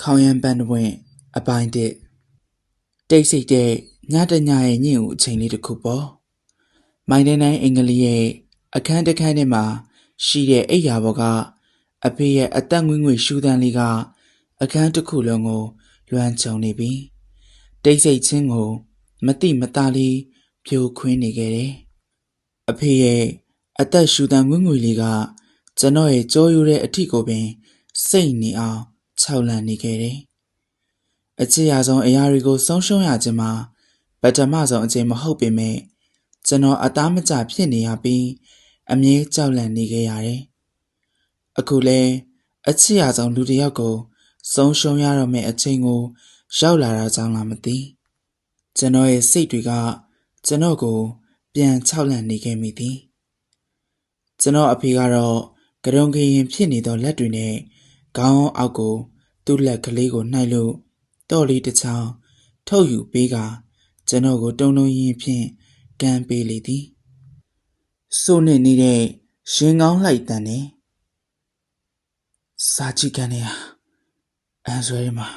ခေါင်ရံပန်းတွင်အပိုင်းတစ်တိတ်ဆိတ်တဲ့ညတညရဲ့ညင်ဦးအချိန်လေးတစ်ခုပေါ့မိုင်းတိုင်းအင်္ဂလိပ်ရဲ့အခန်းတစ်ခန်းထဲမှာရှိတဲ့အိယာဘောကအဖေရဲ့အသက်ငွေ့ငွေ့ရှူသံလေးကအခန်းတစ်ခုလုံးကိုလွှမ်းခြုံနေပြီတိတ်ဆိတ်ခြင်းကိုမတိမတားလေးဖြိုခွင်းနေခဲ့တယ်အဖေရဲ့အသက်ရှူသံငွေ့ငွေ့လေးကကျွန်တော်ရဲ့ကြောရိုးတဲ့အထီကိုပင်စိတ်နေအောင်ခြောက်လန့်နေခဲ့တယ်အချစ်ရဆုံးအရာတွေကိုဆုံးရှုံးရခြင်းမှာပထမဆုံးအချိန်မဟုတ်ပေမဲ့ကျွန်တော်အသားမကျဖြစ်နေရပြီးအမြဲကြောက်လန့်နေခဲ့ရတယ်အခုလဲအချစ်ရဆုံးလူတစ်ယောက်ကိုဆုံးရှုံးရတော့မယ့်အချိန်ကိုရောက်လာတာကြောင့်လားမသိကျွန်တော်ရဲ့စိတ်တွေကကျွန်တော်ကိုပြန်ခြောက်လန့်နေခဲ့မိသည်ကျွန်တော်အဖေကတော့ကရုံကရင်ဖြစ်နေသောလက်တွေနဲ့ခေါင်းအောက်ကိုသူ့လက်ကလေးကိုနှိုက်လို့တော့လေးတစ်ချောင်းထုတ်ယူပေးကကျွန်တော်ကိုတုံတုံရင်ဖြင့်ကမ်းပေးလေသည်စိုးနေနေတဲ့ရင်ကောင်းလိုက်တန်နဲ့စာကြည့်ကန်နေဟာအန်ဆွဲမှာ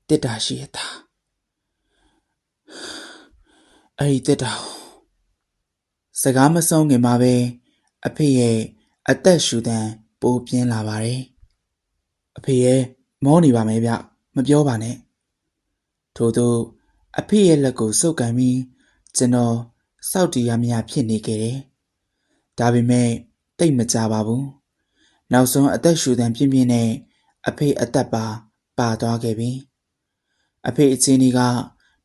တစ်တာရှိရတာအဲ့ဒီတစ်တာစကားမဆုံးခင်မှာပဲအဖေရဲ့အသက်ရှူသံပိုပြင်းလာပါတယ်အဖေရဲ့မောနေပါမယ်ဗျမပြောပါနဲ့ထို့သောအဖေရဲ့လက်ကိုစုပ်ကန်ပြီးကျွန်တော်စောက်တီးရမရဖြစ်နေခဲ့တယ်ဒါပေမဲ့တိတ်မကြပါဘူးနောက်ဆုံးအသက်ရှူသံပြင်းပြင်းနဲ့အဖေအသက်ပါသွားခဲ့ပြီအဖေအချင်းကြီးက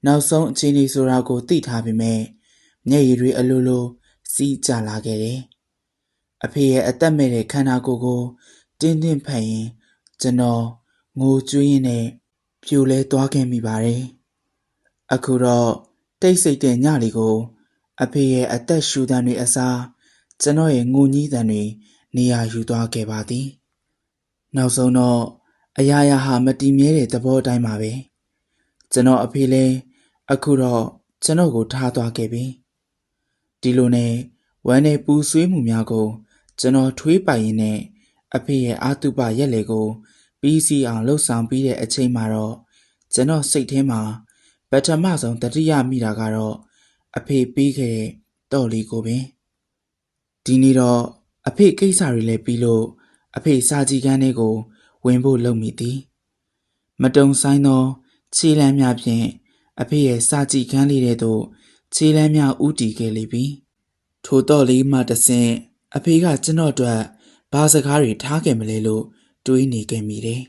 နောက်ဆုံးအချင်းကြီးဆိုတာကိုသိထားပေမဲ့မျက်ရည်တွေအလိုလိုစီးကျလာခဲ့တယ်အဖေရဲ့အသက်မဲ့တဲ့ခန္ဓာကိုယ်ကိုတင်းတင်းဖက်ရင်ကျွန်တော်ငိုကြွေးရင်းနဲ့ပြိုလဲသွားခဲ့မိပါတယ်အခုတော့တိတ်ဆိတ်တဲ့ညလေးကိုအဖေရဲ့အသက်ရှူသံတွေအစားကျွန်တော်ရဲ့ငိုညည်းသံတွေနေရာယူသွားခဲ့ပါသည်နောက်ဆုံးတော့အရာရာဟာမတည်မြဲတဲ့သဘောတိုင်းပါပဲကျွန်တော်အဖေလည်းအခုတော့ကျွန်တော်ကိုထားသွားခဲ့ပြီဒီလိုနဲ့ဝမ်းနဲ့ပူဆွေးမှုများကိုကျွန်တော်ထွေးပိုင်ရင်းနဲ့အဖေရဲ့အာတုပရက်လေကိုပြီးစီအောင်လှုပ်ဆောင်ပြီးတဲ့အချိန်မှာတော့ကျွန်တော်စိတ်ထဲမှာပထမဆုံးတတိယမိတာကတော့အဖေပြီးခဲ့တဲ့တော့လေးကိုပင်ဒီနေ့တော့အဖေကိစ္စတွေလည်းပြီးလို့အဖေစာကြည့်ခန်းလေးကိုဝင်ဖို့လုပ်မိသည်မတုံဆိုင်သောခြေလမ်းများဖြင့်အဖေရဲ့စာကြည့်ခန်းလေးထဲသို့ခြေလမ်းများဥတီခဲ့လေပြီထိုတော့လေးမှတဆင့်အဖေကကျွန်တော်အတွက်ဘာစကားတွေထားခဲ့မလဲလို့တွေးနေခဲ့မိတယ်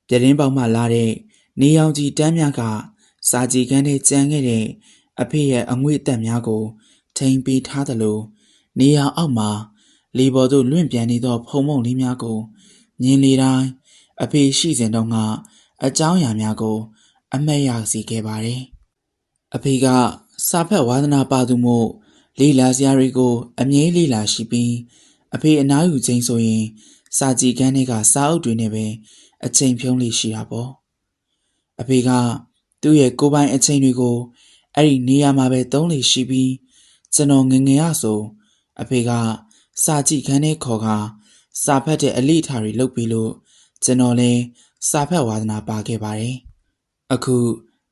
ပြတင်းပေါက်မှလာတဲ့နေရောင်ကြီးတန်းများကစာကြည့်ခန်းထဲကျန်ခဲ့တဲ့အဖေရဲ့အငွေ့အသက်များကိုထိန်ပေးထားသလိုနေရောင်အောက်မှာလေပေါ်သို့လွင့်ပြန်နေသောဖုံမုံလေးများကိုမြင်လေတိုင်းအဖေရှိစဉ်တုန်းကအကြောင်းအရာများကိုအမှတ်ရစေခဲ့ပါတယ်အဖေကစာဖတ်ဝါသနာပါသူမို့လေ့လာစရာတွေကိုအမြဲလေ့လာရှိပြီးအဖေအနားယူခြင်းဆိုရင်စာကြည့်ခန်းထဲကစာအုပ်တွေနဲ့ပဲအချိန်ဖြုံးလေးရှိတာပေါ့အဖေကသူ့ရဲ့ကိုယ်ပိုင်အချိန်တွေကိုအဲ့ဒီနေရာမှာပဲသုံးလေရှိပြီးကျွန်တော်ငငယ်ရဆိုအဖေကစာကြည့်ခန်းထဲခေါ်ကစာဖတ်တဲ့အလိထားတွေလုပ်ပြီးလို့ကျွန်တော်လည်းစာဖတ်ဝါသနာပါခဲ့ပါတယ်အခု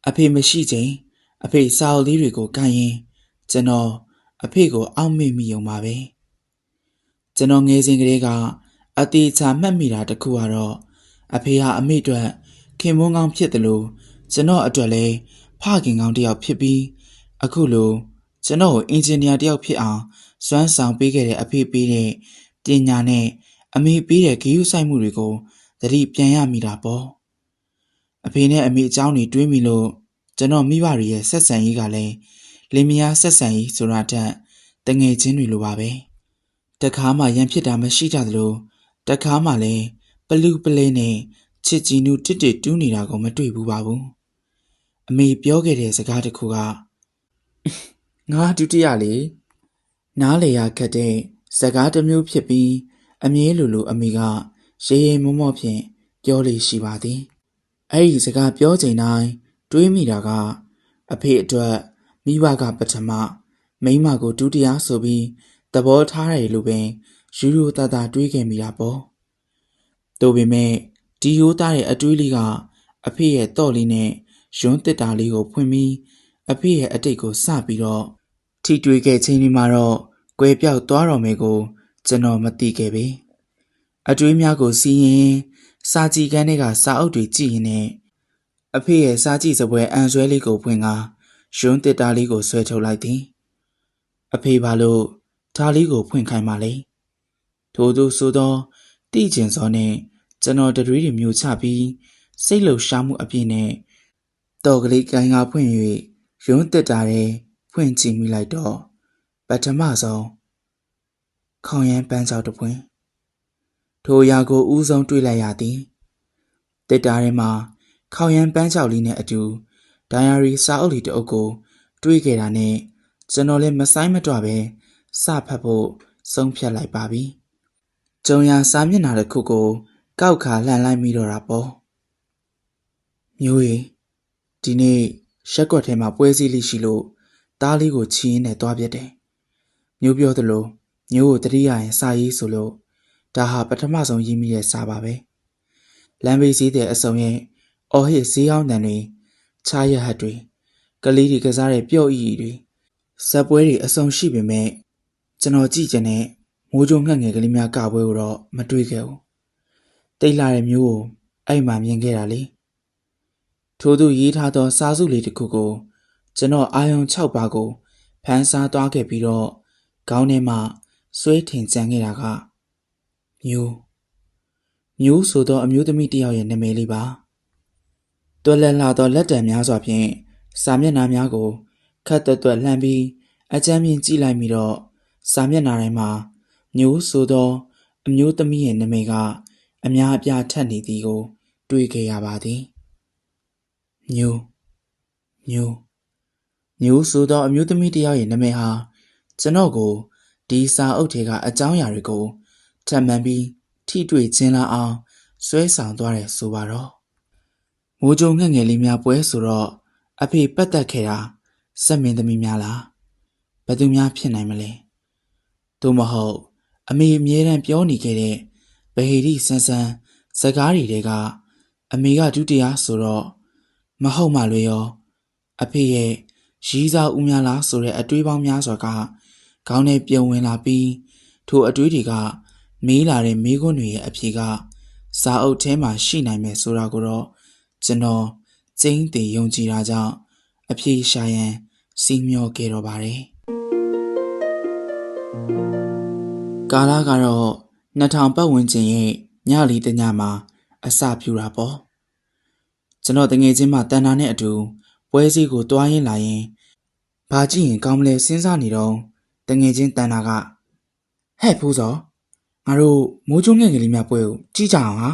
အဖေမရှိချိန်အဖေစာအုပ်လေးတွေကိုကိုင်ရင်ကျွန်တော်အဖေကိုအောက်မေ့မိုံပါပဲကျွန်တော်ငယ်စဉ်ကလေးကအသေးချာမှတ်မိတာတခုကတော့အဖေဟာအမေအတွက်ခင်မွန်းကောင်းဖြစ်တယ်လို့ကျွန်တော်အတွက်လည်းဖခင်ကောင်းတစ်ယောက်ဖြစ်ပြီးအခုလိုကျွန်တော်ကိုအင်ဂျင်နီယာတစ်ယောက်ဖြစ်အောင်စွမ်းဆောင်ပေးခဲ့တဲ့အဖေပေးတဲ့ပညာနဲ့အမေပေးတဲ့ဂရုစိုက်မှုတွေကိုသတိပြန်ရမိတာပေါ့အဖေနဲ့အမေအကြောင်းတွေတွေးမိလို့ကျွန်တော်မိဘတွေရဲ့ဆက်ဆံရေးကလည်းလင်မယားဆက်ဆံရေးဆိုတာထက်တငယ်ချင်းတွေလိုပါပဲတခါမှရန်ဖြစ်တာမရှိကြသလိုတခါမှလည်းပလူပလဲနဲ့ချစ်ကြည်နူးတစ်တူးနေတာကိုမတွေ့ဘူးပါဘူးအမေပြောခဲ့တဲ့စကားတစ်ခုကငါဒုတိယလေနားလေရခက်တဲ့စကားတစ်မျိုးဖြစ်ပြီးအမြဲလိုအမေကရေရေမောမောဖြင့်ပြောလေရှိပါသည်အဲ့ဒီစကားပြောချိန်တိုင်းတွေးမိတာကအဖေအတွက်မိဘကပထမမိန်းမကိုဒုတိယဆိုပြီးသဘောထားတယ်လို့ပဲယူသားသားတွေးခဲ့မိတာပေါ့။ဒါပေမဲ့ ဒီယိုးသားတဲ့အတွေးလေးကအဖေရဲ့တော့လေးနဲ့ရွန်းတစ်တာလေးကိုဖွင့်ပြီးအဖေရဲ့အတိတ်ကိုစပြီးတော့ထိတွေ့ခဲ့ချင်းဒီမှာတော့ကွယ်ပြောက်သွားတော်မယ်ကိုကျွန်တော်မသိခဲ့ပေအတွေးများကိုစီးရင်စာကြည့်ကန်းတွေကစာအုပ်တွေကြည့်ရင်နဲ့အဖေရဲ့စာကြည့်စပွဲအန်ဆွဲလေးကိုဖွင့်ကရွန်းတစ်တာလေးကိုဆွဲထုတ်လိုက်သည်အဖေဘာလို့ဒါလေးကိုဖွင့်ခိုင်းပါလဲထို့သူဆိုသောတိကျင်စောနဲ့ကျွန်တော်တရွေးတွေမျိုးချပြီးစိတ်လှုပ်ရှားမှုအပြည့်နဲ့တော်ကလေးကိုင်းကားဖွင့်၍ရွန်းတစ်တာတဲ့ဖွင့်ကြည့်မိလိုက်တော့ပထမဆုံးခေါင်ရမ်းပန်းချောက်တစ်ပွင့်ထိုရာကိုဦးဆုံးတွေ့လိုက်ရသည်တစ်တာထဲမှာခေါင်ရမ်းပန်းချောက်လေးနဲ့အတူဒိုင်ယာရီစာအုပ်လေးတစ်အုပ်ကိုတွေ့ခဲ့တာနဲ့ကျွန်တော်လည်းမဆိုင်မတော့ပဲစဖတ်ဖို့ဆုံးဖြတ်လိုက်ပါပြီကြုံရစာမျက်နှာတစ်ခုကိုကောက်ခါလှန်လိုက်မိတော့တာပေါ့မျိုးရီဒီနေ့ရက်ကွက်ထဲမှာပွဲစည်းလေးရှိလို့တားလေးကိုချီးရင်းနဲ့တွားပြတယ်မျိုးပြောသလိုမျိုးကိုတတိယရင်စာရေးဆိုလို့ဒါဟာပထမဆုံးရေးမိတဲ့စာပါပဲလမ်းဘေးစည်းတဲ့အစုံရဲ့အော်ဟစ်ဈေးအောင်တန်တွေချားရဟတ်တွေကလေးတွေကစားတဲ့ပျော့အီတွေဇက်ပွဲတွေအစုံရှိပေမဲ့ကျွန်တော်ကြည့်ချင်တဲ့မိုးကြိုးငှက်ငယ်ကလေးများကပွဲကိုတော့မတွေ့ခဲ့ဘူးတိတ်လာတဲ့မျိုးကိုအဲ့မှမြင်ခဲ့တာလေထို့သူရေးထားသောစာစုလေးတစ်ခုကိုကျွန်တော်အာယုံ6ပါးကိုဖန်ဆားသွားခဲ့ပြီးတော့ခေါင်းထဲမှာဆွဲထင်ကြံခဲ့တာကမျိုးဆိုသောအမျိုးသမီးတစ်ယောက်ရဲ့နာမည်လေးပါတွက်လက်လာသောလက်တံများစွာဖြင့်စာမျက်နှာများကိုခတ်တွက်လှမ်းပြီးအကြမ်းမြင်ကြည့်လိုက်ပြီးတော့စာမျက်နှာတိုင်းမှာမျိုးဆိုသောအမျိုးသမီးရဲ့နာမည်ကအများအပြားထပ်နေသည်ကိုတွေ့ခဲ့ရပါသည်မျိုးဆိုသောအမျိုးသမီးတစ်ယောက်ရဲ့နာမည်ဟာကျွန်တော်ကိုဒီစာအုပ်ထဲကအကြောင်းအရာတွေကိုထပ်မံပြီးထိတွေ့ခြင်းလာအောင်ဆွဲဆောင်သွားတယ်ဆိုပါတော့မိုးကြိုးငှက်ငယ်လေးများပွဲဆိုတော့အဖေပတ်သက်ခဲ့တာစက်မင်းသမီးများလားဘယ်သူများဖြစ်နိုင်မလဲသို့မဟုတ်အမေအမြဲတမ်းပြောနေခဲ့တဲ့ဗဟေတိဆန်းဆန်းစကားတွေတဲကအမေကဒုတိယဆိုတော့မဟုတ်မှလွေရောအဖေရဲ့ရီးစားဦးများလားဆိုတဲ့အတွေးပေါင်းများစွာကခေါင်းထဲပြုံဝင်လာပြီးထိုအတွေးတွေကမေးလာတဲ့မေးခွန်းတွေရဲ့အဖြေကစာအုပ်ထဲမှာရှိနိုင်မယ်ဆိုတာကိုတော့ကျွန်တော်ကျင်းတည်ယုံကြည်တာကြောင့်အဖြေရှာရန်စီးမျောခဲ့တော့ပါတယ်ကာလကတော့2000ပတ်ဝန်းကျင်ရဲ့ညလီတညမှာအစပြူတာပေါ့ကျွန်တော်တငယ်ချင်းမှတန်တာနဲ့အတူပွဲစည်းကိုတွားရင်းလာရင်ဘာကြည့်ရင်ကောင်းမလဲစဉ်းစားနေတော့တငယ်ချင်းတန်တာကဟဲ့ဖိုးစောငါတို့မိုးကြိုးငှက်ကလေးများပွဲကိုကြည့်ကြအောင်ဟာ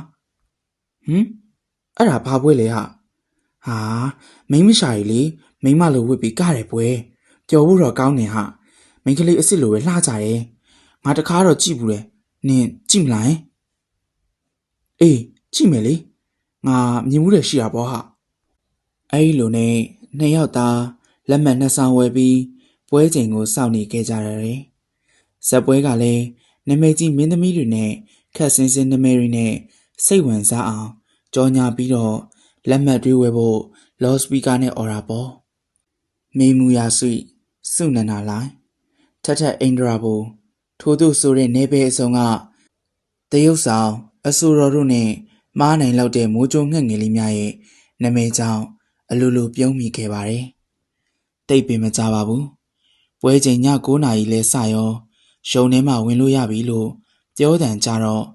အဲ့ဒါဘာပွဲလဲဟာမိန်းမရှာရီလေမိန်းမလိုဝစ်ပြီးကတယ်ပွဲပျော်ဖို့တော့ကောင်းနေဟာမိန်းကလေးအစ်စ်လိုပဲလှကြတယ်ငါတခါတော့ကြည့်ဘူးလေနင်ကြည့်မလားအေးကြည့်မယ်လေငါမြင်မှုတွေရှိတာပေါ့ဟာအဲ့လိုနဲ့နှစ်ယောက်သားလက်မှတ်နှစ်ဆောင်ဝယ်ပြီးပွဲချိန်ကိုစောင့်နေခဲ့ကြရတယ်ဇက်ပွဲကလည်းနမဲကြီးမင်းသမီးတွေနဲ့ခက်စင်းစင်းနမဲတွေနဲ့စိတ်ဝင်စားအောင်ကြော်ညာပြီးတော့လက်မှတ်တွေဝယ်ဖို့လော့စပီကာနဲ့အော်တာပေါ့မေမူယာစုနန္ဒာလိုင်းထထအိန္ဒရာဘူထို့သူဆိုတဲ့နေပဲအစုံကတရုတ်ဆောင်အဆူတော်တို့နဲ့မားနိုင်လောက်တဲ့မိုးကြိုးငှက်ငယ်လေးများရဲ့နာမည်ကြောင့်အလိုလိုပြုံးမိခဲ့ပါတယ်တိတ်ပင်မကြပါဘူးပွဲချိန်ည9 နာရီလဲစရောရှုံထဲမှာဝင်လို့ရပြီလို့ပြောတန်ကြတော့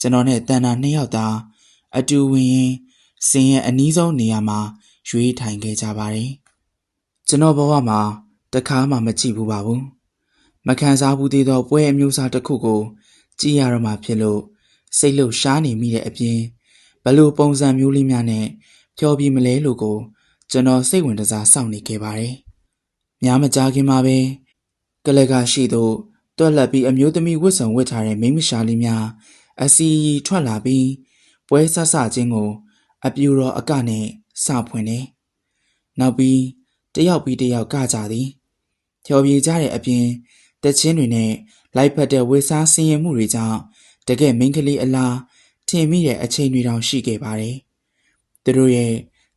ကျွန်တော်နဲ့တန်တာနှစ်ယောက်သားအတူဝင်ရင်စင်ရဲ့အနီးဆုံးနေရာမှာရွေးထိုင်ခဲ့ကြပါတယ်ကျွန်တော်ဘဝမှာတခါမှမကြည့်ဘူးပါဘူးမခံစားဘူးသေးသောပွဲအမျိုးအစားတစ်ခုကိုကြည့်ရတော့မှဖြစ်လို့စိတ်လှုပ်ရှားနေမိတဲ့အပြင်ဘလို့ပုံစံမျိုးလေးများနဲ့ဖြောပြမလဲလို့ကိုကျွန်တော်စိတ်ဝင်စားစောင့်နေခဲ့ပါတယ်များမကြားခင်မှာပဲကလကရှိသို့တွက်လက်ပြီးအမျိုးသမီးဝတ်ဆောင်ဝတ်ထားတဲ့မိန်းမရှာလေးများအစီအီထွက်လာပြီးပွဲဆဆချင်းကိုအပြူတော်အကနဲ့စဖွင့်တယ်နောက်ပြီးတယောက်ပြီးတယောက်ကကြသည်ဖြောပြေကြတဲ့အပြင်တချင်းတွေနဲ့လိုက်ဖက်တဲ့ဝေစားဆင်းရဲမှုတွေကြောင့်တကယ်မိန်းကလေးအလား ထင်မိတဲ့အချိန်တွေတောင်ရှိခဲ့ပါတယ်။သူတို့ရဲ့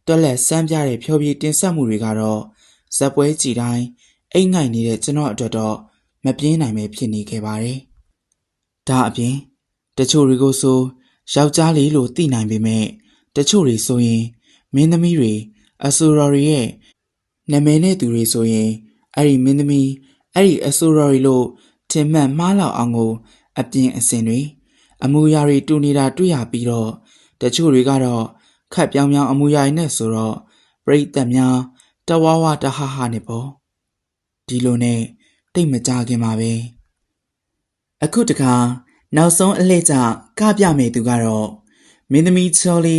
တွက်လက်စမ်းပြတဲ့ဖြောပြတင်ဆက်မှုတွေကတော့ဇက်ပွဲကြည်တိုင်းအိမ်ငိုက်နေတဲ့ကျွန်တော်အတွက်တော့မပြင်းနိုင်ပဲဖြစ်နေခဲ့ပါတယ်။ဒါအပြင်တချို့တွေကိုဆိုယောက်ျားလေးလို့သိနိုင်ပေမဲ့တချို့တွေဆိုရင်မင်းသမီးတွေအဆိုတော်တွေရဲ့နာမည်နဲ့သူတွေဆိုရင်အဲ့ဒီမင်းသမီးအဲ့ဒီအဆိုတော်တွေလို့ထင်မှတ်မှားလောက်အောင်ကိုအပြင်အစင်တွေအမူအရာတွေတူနေတာတွေ့ရပြီးတော့တချို့တွေကတော့ခက်ပြောင်ပြောင်အမူအရာတွေနဲ့ဆိုတော့ပြိတ္တများတဝါဝတဟဟနဲ့ပေါ့ဒီလိုနဲ့တိတ်မကြခင်ပါပဲအခုတခါနောက်ဆုံးအလှည့်ကျကပြမယ်သူကတော့မင်းသမီးချော်လီ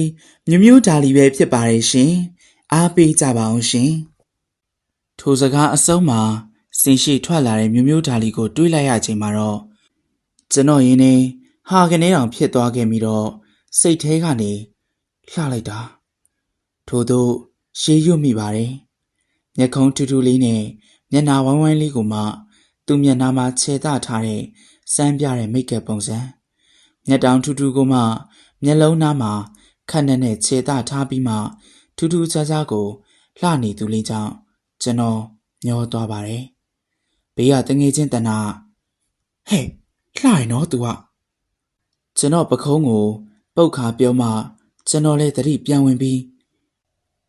မျိုးဒါလီပဲဖြစ်ပါတယ်ရှင်အားပေးကြပါအောင်ရှင်ထိုစကားအဆုံးမှာစင်ရှိထွက်လာတဲ့မျိုးဒါလီကိုတွေးလိုက်ရချိန်မှာတော့ကျွန်တော်ရင်းနေဟာကနေတောင်ဖြစ်သွားခဲ့ပြီးတော့စိတ်ထဲကနေလှလိုက်တာထို့သို့ရှေးရွတ်မိပါတယ်မျက်ခုံးထူးထူးလေးနဲ့မျက်နှာဝိုင်းဝိုင်းလေးကိုမှသူ့မျက်နှာမှာခြေသထားတဲ့စမ်းပြတဲ့မိတ်ကပ်ပုံစံမျက်တောင်ထူးထူးကိုမှမျက်လုံးသားမှာခက်နဲ့ခြေသထားပြီးမှထူးထူးခြားခြားကိုလှနေသူလေးကြောင့်ကျွန်တော်ညောသွားပါတယ်ဘေးကတငယ်ချင်းတနာဟဲ့လှရနော်သူကကျွန်တော်ပခုံးကိုပုတ်ခါပြောမှကျွန်တော်လည်းသတိပြန်ဝင်ပြီး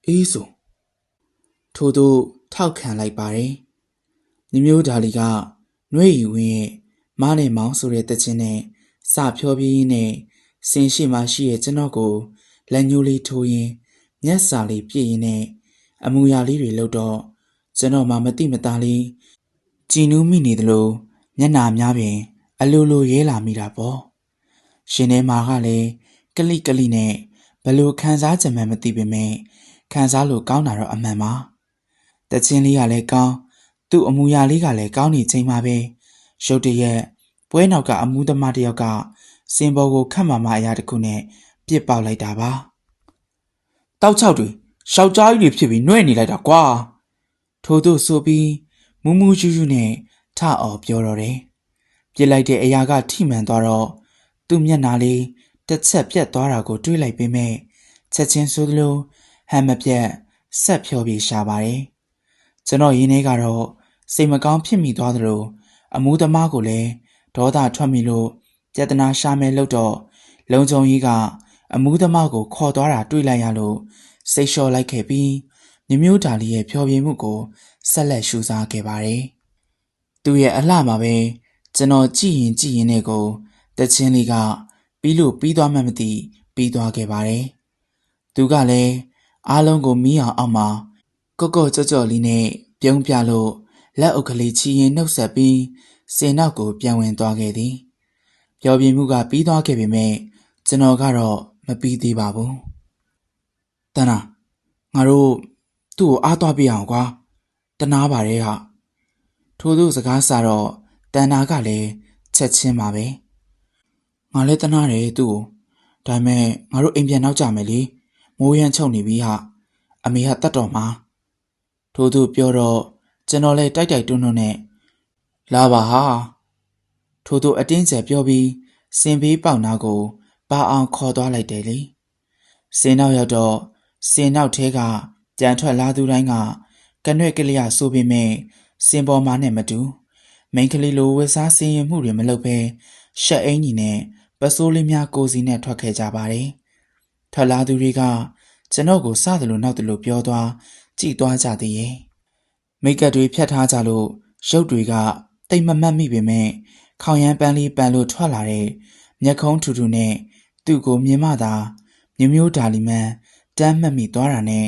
အေးဆိုထို့သို့ထောက်ခံလိုက်ပါတယ်မျိုးဒါလီကနှွေယူဝင်းရဲ့မားနဲ့မောင်းဆိုတဲ့တခြင်းနဲ့စဖြောပြင်းနဲ့စင်ရှိမှရှိရဲ့ကျွန်တော်ကိုလက်ညှိုးလေးထိုးရင်းမျက်စာလေးပြည့်ရင်းနဲ့အမူအရာလေးတွေလှုပ်တော့ကျွန်တော်မှမတိမသားလေးကြည်နူးမိနေသလိုမျက်နှာများပင်အလိုလိုရဲလာမိတာပေါ့ရှင်ထဲမှာကလည်းကလိကလိနဲ့ဘလို့ခံစားကြမှန်းမသိပေမဲ့ခံစားလို့ကောင်းတာတော့အမှန်ပါတခြင်းလေးကလည်းကောင်းသူ့အမူအရာလေးကလည်းကောင်းနေချိန်မှာပဲရုတ်တရက်ပွဲနောက်ကအမူသမားတယောက်ကစင်ပေါ်ကိုခတ်မာမအရာတစ်ခုနဲ့ပြစ်ပေါက်လိုက်တာပါတောက်ချောက်တွေရှောက်ကြားကြီးတွေဖြစ်ပြီးနှွဲ့နေလိုက်တာကွာထို့သို့ဆိုပြီးမူးမူးယူးယူးနဲ့ထအော်ပြောတော့တယ်ပြစ်လိုက်တဲ့အရာကထိမှန်သွားတော့သူ့မျက်နှာလေးတစ်ချက်ပြတ်သွားတာကိုတွေးလိုက်ပေမဲ့ချက်ချင်းဆိုသလိုဟန်မပြတ်ဆက်ဖြောပြေရှာပါတယ်ကျွန်တော်ရင်းနေကတော့စိတ်မကောင်းဖြစ်မိသွားသလိုအမူးသမားကိုလည်းဒေါသထွက်မိလို့ပြဿနာရှာမယ်လို့တော့လုံခြုံရေးကအမူးသမားကိုခေါ်သွားတာတွေ့လိုက်ရလို့စိတ်လျှော့လိုက်ခဲ့ပြီးမျိုးဒါလီရဲ့ဖြောပြမှုကိုဆက်လက်ရှုစားခဲ့ပါတယ်သူရဲ့အလှမှာပဲကျွန်တော်ကြည့်ရင်နဲ့ကိုတချင်းလေးကပြီးလို့ပြီးသွားမှမသိပြီးသွားခဲ့ပါတယ်သူကလည်းအားလုံးကိုမီးအောင်အောက်မှာကော့ကြော့လေးနဲ့ပြုံးပြလို့လက်အုပ်ကလေးချီရင်နှုတ်ဆက်ပြီးစင်နောက်ကိုပြန်ဝင်သွားခဲ့သည်ပျော်ပြမှုကပြီးသွားခဲ့ပေမဲ့ကျွန်တော်ကတော့မပြီးသေးပါဘူးတနာငါတို့သူ့ကိုအားသွားပြအောင်ကွာတနာပါတယ်ဟာထို့သူစကားစားတော့တန်နာကလည်းချက်ချင်းပါပဲငါလည်းတနာတယ်သူ့ကိုဒါပေမဲ့ငါတို့အိမ်ပြန်နောက်ကြမယ်လေမိုးရမ်းချုပ်နေပြီဟာအမေကတတ်တော်မှာထို့သူပြောတော့ကျွန်တော်လည်းတိုက်တွန်းနဲ့လာပါဟာထို့သူအတင်းကျပ်ပြောပြီးစင်ဘေးပေါက်နာကိုပါအောင်ခေါ်သွားလိုက်တယ်လေစင်နောက်ရောက်တော့စင်နောက်ထဲကကြံထွက်လာသူတိုင်းကကနွဲ့ကလေးရဆိုပေမဲ့စင်ပေါ်မှာနဲ့မတူမိန်ကလေးလိုဝက်စားစင်ရင်မှုတွေမလုပ်ဘဲရှက်အင်းကြီးနဲ့ပစိုးလေးများကိုစီနဲ့ထွက်ခဲ့ကြပါတယ်ထွက်လာသူတွေကကျွန်တော်ကိုစသလိုနောက်သလိုပြောသွားကြည်သွားကြသေးရဲ့မိတ်ကပ်တွေဖြတ်ထားကြလို့ရုပ်တွေကတိတ်မမတ်မိပေမဲ့ခေါင်ရမ်းပန်းလေးပန်းလို့ထွက်လာတဲ့မျက်ခုံးထူထူနဲ့သူ့ကိုမြင်မှသာမျိုးဒါလီမန်တမ်းမှတ်မိသွားတာနဲ့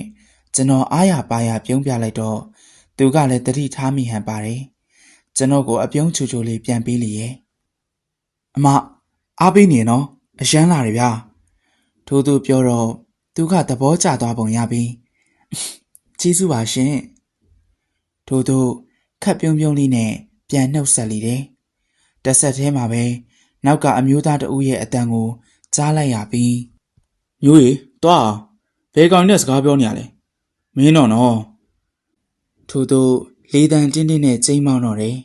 ကျွန်တော်အားရပါရပြုံးပြလိုက်တော့သူကလည်းတတိထားမိဟန်ပါတယ်ကျွန်တော်ကိုအပြုံးချူချူလေးပြန်ပေးလေရဲ့အမအားပေးနေနော်အရန်လာတယ်ဗျာထို့သူပြောတော့သူကသဘောကျသွားပုံရပြီးကျေးဇူးပါရှင်ထို့သူခက်ပြုံးပြုံးလေးနဲ့ပြန်နှုတ်ဆက်လိတယ်တဆက်ထဲမှာပဲနောက်ကအမျိုးသားတဦးရဲ့အတန်ကိုကြားလိုက်ရပြီးမျိုးရီတွားဘယ်ကောင်နဲ့စကားပြောနေရလဲမင်းတော့နော်ထို့သူလေးတန်တင်းတင်းနဲ့ကျိမ်းမောင်းတော့တယ်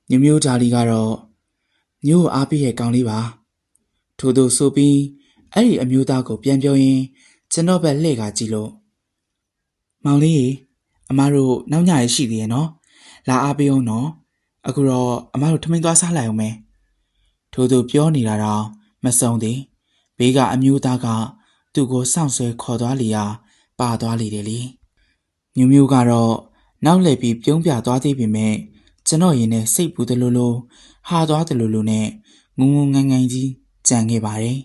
မျိုးဒါလီကတော့မျိုးအားပေးရဲ့ကောင်လေးပါထို့သူဆိုပြီး အဲ့ဒီအမျိုးသားကိုပြန်ပြောရင်ကျွန်တော်ပဲလှည့်ကကြည့်လို့မောင်လေးအမားတို့နောက်ညရရှိသေးရဲ့နော်လာအားပေးအောင်နော်အခုတော့အမားတို့ထမင်းသွားစားလိုက်အောင်မယ်ထို့သူပြောနေတာတော့မဆုံးသေးဘေးကအမျိုးသားကသူ့ကိုစောင့်ဆွဲခေါ်သွားလီရာပါသွားလေတယ်လေညူမျိုးကတော့နောက်လှည့်ပြီးပြုံးပြသွားသေးပေမဲ့ကျွန်တော်ရင်နဲ့စိတ်ပူတယ်လို့ဟာသွားတယ်လို့နဲ့ငုံငုံငန်းငန်းကြီးကြံခဲ့ပါတယ်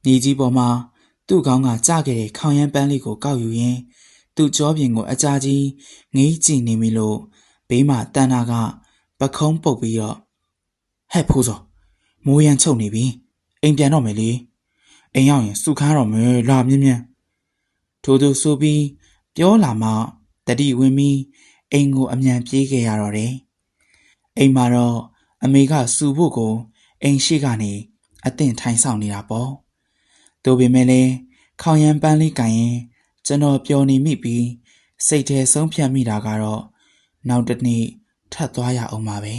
မြေကြီးပေါ်မှာသူ့ခေါင်းကကျခဲ့တဲ့ခေါင်ရမ်းပန်းလေးကိုကောက်ယူရင်းသူ့ကြောပြင်ကိုအကြာကြီးငေးကြည့်နေပြီလို့ဘေးမှာတန်နာကပခုံးပုတ်ပြီးတော့ဟဲ့ဖိုးစောမိုးရန်ချုပ်နေပြီအိမ်ပြန်တော့မယ်လေအိမ်ရောက်ရင်စုခါတော့မယ်လာမြင်းမြန်းထို့သူဆိုပြီးပြောလာမှတတိဝင်ပြီးအိမ်ကိုအမြန်ပြေးခဲ့ရတော့တယ်အိမ်မှာတော့အမေကစူဖို့ကိုအိမ်ရှိကနေအသင့်ထိုင်ဆောင်နေတာပေါ့ဒါပေမဲ့လည်းခေါင်ရမ်းပန်းလေးကန်ရင်ကျွန်တော်ပျော်နေမိပြီးစိတ်ထဲဆုံးဖြတ်မိတာကတော့နောက်တစ်နေ့ထပ်သွားရအောင်ပါပဲ